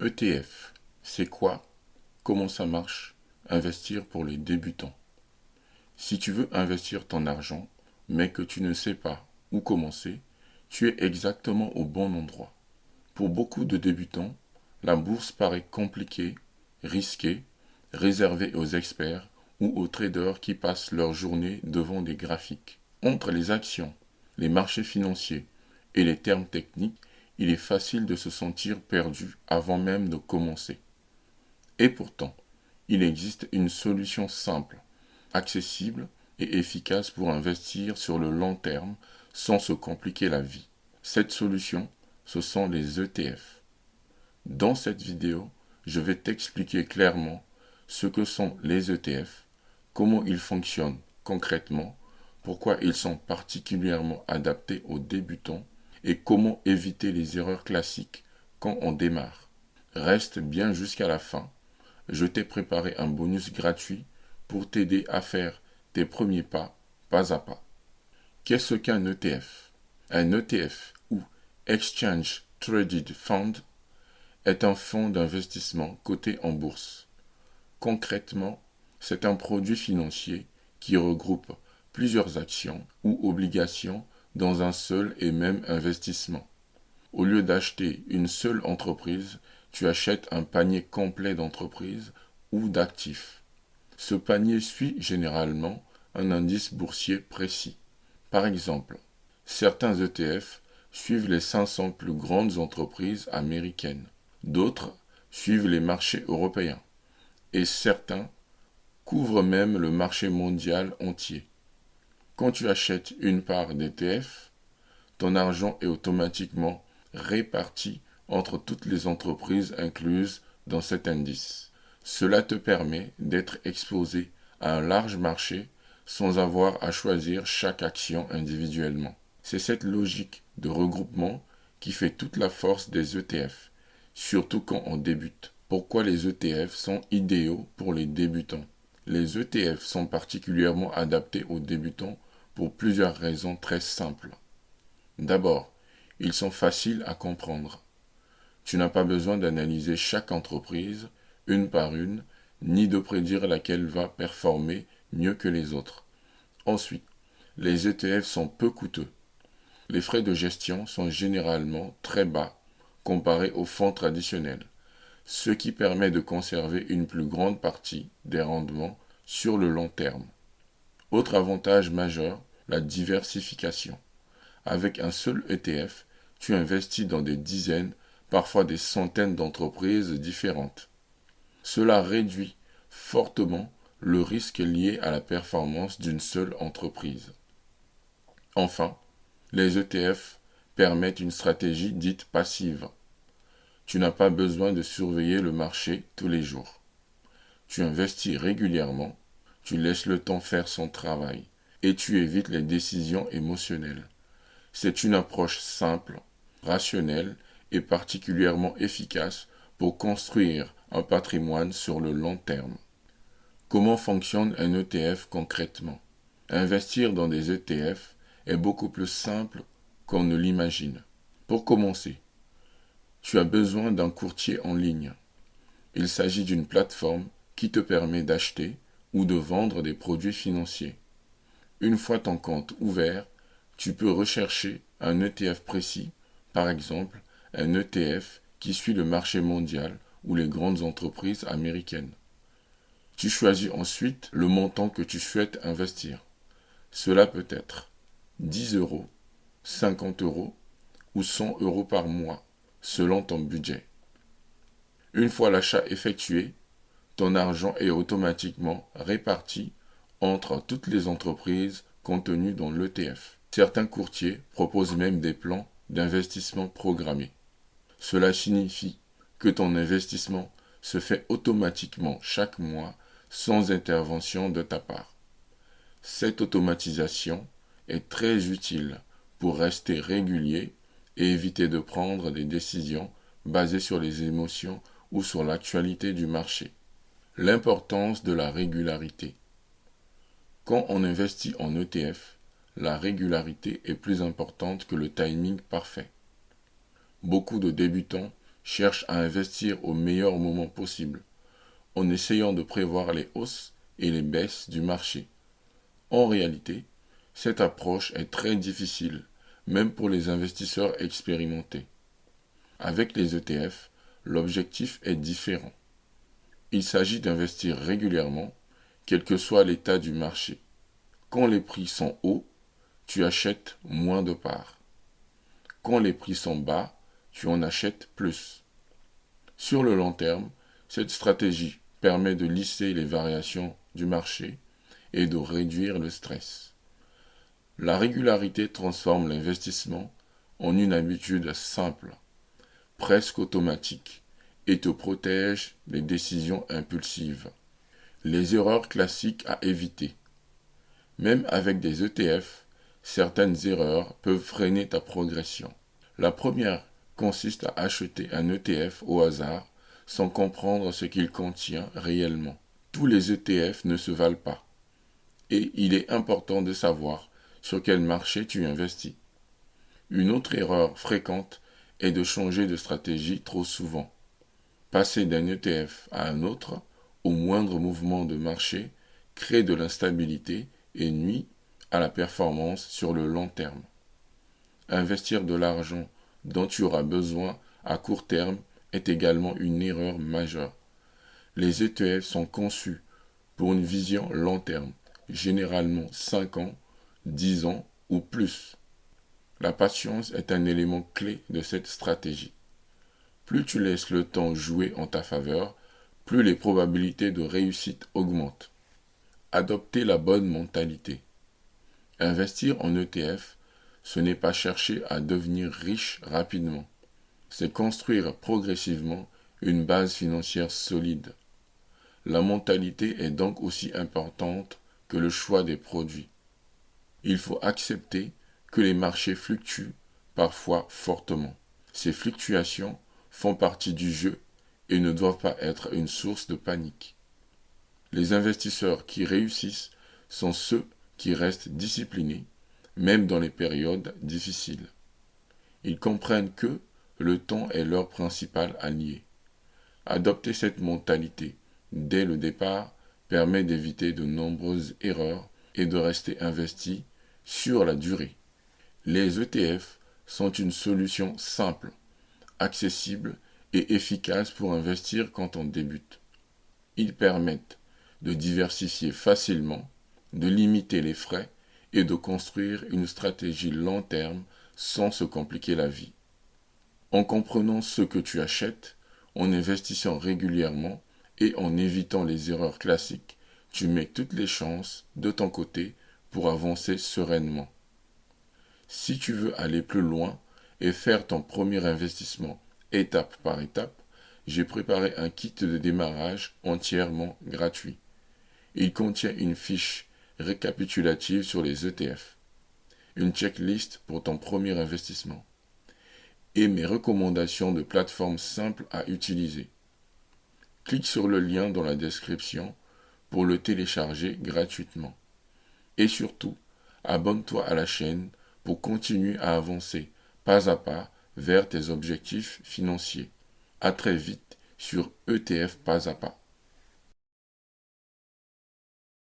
ETF, c'est quoi? Comment ça marche? Investir pour les débutants. Si tu veux investir ton argent, mais que tu ne sais pas où commencer, tu es exactement au bon endroit. Pour beaucoup de débutants, la bourse paraît compliquée, risquée, réservée aux experts ou aux traders qui passent leur journée devant des graphiques. Entre les actions, les marchés financiers et les termes techniques, il est facile de se sentir perdu avant même de commencer. Et pourtant, il existe une solution simple, accessible et efficace pour investir sur le long terme sans se compliquer la vie. Cette solution, ce sont les ETF. Dans cette vidéo, je vais t'expliquer clairement ce que sont les ETF, comment ils fonctionnent concrètement, pourquoi ils sont particulièrement adaptés aux débutants et comment éviter les erreurs classiques quand on démarre. Reste bien jusqu'à la fin. Je t'ai préparé un bonus gratuit pour t'aider à faire tes premiers pas à pas. Qu'est-ce qu'un ETF? Un ETF ou Exchange Traded Fund est un fonds d'investissement coté en bourse. Concrètement, c'est un produit financier qui regroupe plusieurs actions ou obligations dans un seul et même investissement. Au lieu d'acheter une seule entreprise, tu achètes un panier complet d'entreprises ou d'actifs. Ce panier suit généralement un indice boursier précis. Par exemple, certains ETF suivent les 500 plus grandes entreprises américaines. D'autres suivent les marchés européens. Et certains couvrent même le marché mondial entier. Quand tu achètes une part d'ETF, ton argent est automatiquement réparti entre toutes les entreprises incluses dans cet indice. Cela te permet d'être exposé à un large marché sans avoir à choisir chaque action individuellement. C'est cette logique de regroupement qui fait toute la force des ETF, surtout quand on débute. Pourquoi les ETF sont idéaux pour les débutants? Les ETF sont particulièrement adaptés aux débutants pour plusieurs raisons très simples. D'abord, ils sont faciles à comprendre. Tu n'as pas besoin d'analyser chaque entreprise, une par une, ni de prédire laquelle va performer mieux que les autres. Ensuite, les ETF sont peu coûteux. Les frais de gestion sont généralement très bas comparés aux fonds traditionnels, ce qui permet de conserver une plus grande partie des rendements sur le long terme. Autre avantage majeur, la diversification. Avec un seul ETF, tu investis dans des dizaines, parfois des centaines d'entreprises différentes. Cela réduit fortement le risque lié à la performance d'une seule entreprise. Enfin, les ETF permettent une stratégie dite passive. Tu n'as pas besoin de surveiller le marché tous les jours. Tu investis régulièrement, tu laisses le temps faire son travail et tu évites les décisions émotionnelles. C'est une approche simple, rationnelle et particulièrement efficace pour construire un patrimoine sur le long terme. Comment fonctionne un ETF concrètement? Investir dans des ETF est beaucoup plus simple qu'on ne l'imagine. Pour commencer, tu as besoin d'un courtier en ligne. Il s'agit d'une plateforme qui te permet d'acheter ou de vendre des produits financiers. Une fois ton compte ouvert, tu peux rechercher un ETF précis, par exemple un ETF qui suit le marché mondial ou les grandes entreprises américaines. Tu choisis ensuite le montant que tu souhaites investir. Cela peut être 10 euros, 50 euros ou 100 euros par mois, selon ton budget. Une fois l'achat effectué, ton argent est automatiquement réparti entre toutes les entreprises contenues dans l'ETF. Certains courtiers proposent même des plans d'investissement programmés. Cela signifie que ton investissement se fait automatiquement chaque mois sans intervention de ta part. Cette automatisation est très utile pour rester régulier et éviter de prendre des décisions basées sur les émotions ou sur l'actualité du marché. L'importance de la régularité. Quand on investit en ETF, la régularité est plus importante que le timing parfait. Beaucoup de débutants cherche à investir au meilleur moment possible, en essayant de prévoir les hausses et les baisses du marché. En réalité, cette approche est très difficile, même pour les investisseurs expérimentés. Avec les ETF, l'objectif est différent. Il s'agit d'investir régulièrement, quel que soit l'état du marché. Quand les prix sont hauts, tu achètes moins de parts. Quand les prix sont bas, tu en achètes plus. Sur le long terme, cette stratégie permet de lisser les variations du marché et de réduire le stress. La régularité transforme l'investissement en une habitude simple, presque automatique, et te protège des décisions impulsives. Les erreurs classiques à éviter. Même avec des ETF, certaines erreurs peuvent freiner ta progression. La première consiste à acheter un ETF au hasard sans comprendre ce qu'il contient réellement. Tous les ETF ne se valent pas, et il est important de savoir sur quel marché tu investis. Une autre erreur fréquente est de changer de stratégie trop souvent. Passer d'un ETF à un autre, au moindre mouvement de marché, crée de l'instabilité et nuit à la performance sur le long terme. Investir de l'argent dont tu auras besoin à court terme est également une erreur majeure. Les ETF sont conçus pour une vision long terme, généralement 5 ans, 10 ans ou plus. La patience est un élément clé de cette stratégie. Plus tu laisses le temps jouer en ta faveur, plus les probabilités de réussite augmentent. Adopter la bonne mentalité. Investir en ETF, ce n'est pas chercher à devenir riche rapidement. C'est construire progressivement une base financière solide. La mentalité est donc aussi importante que le choix des produits. Il faut accepter que les marchés fluctuent, parfois fortement. Ces fluctuations font partie du jeu et ne doivent pas être une source de panique. Les investisseurs qui réussissent sont ceux qui restent disciplinés, même dans les périodes difficiles. Ils comprennent que le temps est leur principal allié. Adopter cette mentalité dès le départ permet d'éviter de nombreuses erreurs et de rester investi sur la durée. Les ETF sont une solution simple, accessible et efficace pour investir quand on débute. Ils permettent de diversifier facilement, de limiter les frais et de construire une stratégie long terme sans se compliquer la vie. En comprenant ce que tu achètes, en investissant régulièrement et en évitant les erreurs classiques, tu mets toutes les chances de ton côté pour avancer sereinement. Si tu veux aller plus loin et faire ton premier investissement étape par étape, j'ai préparé un kit de démarrage entièrement gratuit. Il contient une fiche récapitulative sur les ETF, une checklist pour ton premier investissement et mes recommandations de plateformes simples à utiliser. Clique sur le lien dans la description pour le télécharger gratuitement. Et surtout, abonne-toi à la chaîne pour continuer à avancer pas à pas vers tes objectifs financiers. À très vite sur ETF Pas à Pas.